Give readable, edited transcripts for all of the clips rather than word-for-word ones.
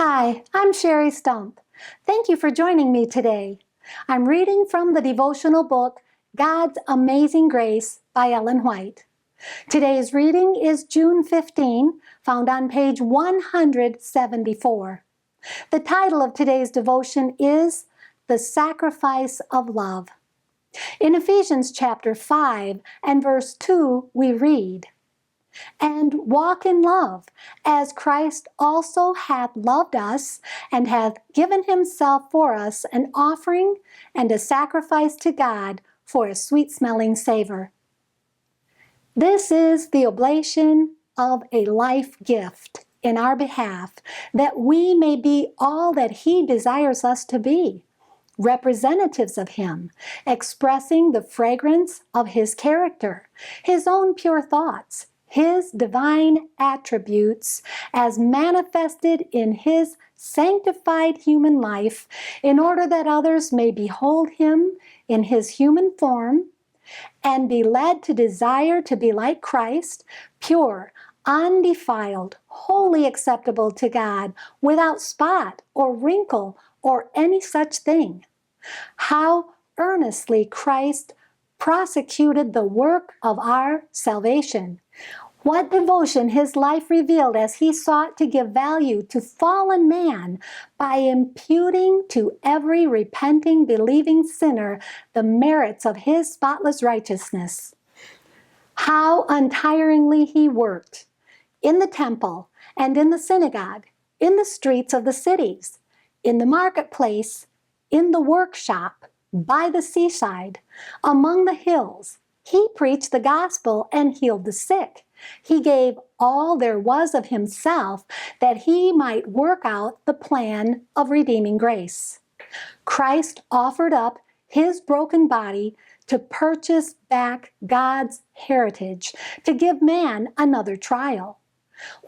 Hi, I'm Sherry Stump. Thank you for joining me today. I'm reading from the devotional book, God's Amazing Grace by Ellen White. Today's reading is June 15, found on page 174. The title of today's devotion is The Sacrifice of Love. In Ephesians chapter 5 and verse 2, we read, "And walk in love, as Christ also hath loved us, and hath given himself for us an offering and a sacrifice to God for a sweet-smelling savor." This is the oblation of a life gift in our behalf, that we may be all that he desires us to be, representatives of him, expressing the fragrance of his character, his own pure thoughts, his divine attributes as manifested in his sanctified human life, in order that others may behold him in his human form and be led to desire to be like Christ, pure, undefiled, wholly acceptable to God, without spot or wrinkle or any such thing. How earnestly Christ prosecuted the work of our salvation. What devotion his life revealed as he sought to give value to fallen man by imputing to every repenting, believing sinner the merits of his spotless righteousness. How untiringly he worked in the temple and in the synagogue, in the streets of the cities, in the marketplace, in the workshop, by the seaside, among the hills. He preached the gospel and healed the sick. He gave all there was of himself that he might work out the plan of redeeming grace. Christ offered up his broken body to purchase back God's heritage, to give man another trial.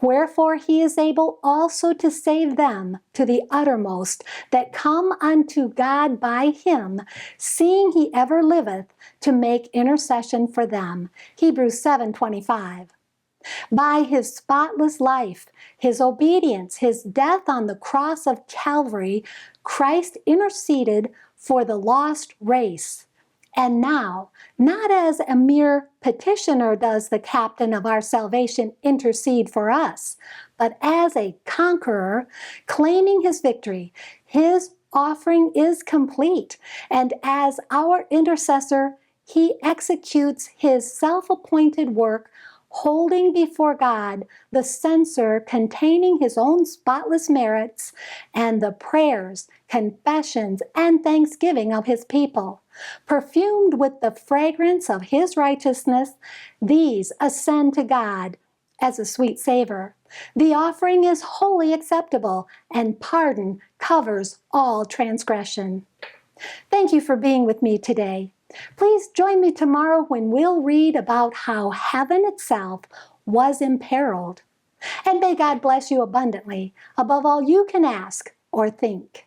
Wherefore he is able also to save them to the uttermost that come unto God by him, seeing he ever liveth to make intercession for them. Hebrews 7:25. By his spotless life, his obedience, his death on the cross of Calvary, Christ interceded for the lost race. And now, not as a mere petitioner does the captain of our salvation intercede for us, but as a conqueror claiming his victory. His offering is complete, and as our intercessor, he executes his self-appointed work, holding before God the censer containing his own spotless merits and the prayers, confessions, and thanksgiving of his people. Perfumed with the fragrance of his righteousness, these ascend to God as a sweet savor. The offering is wholly acceptable, and pardon covers all transgression. Thank you for being with me today. Please join me tomorrow when we'll read about how heaven itself was imperiled. And may God bless you abundantly, above all you can ask or think.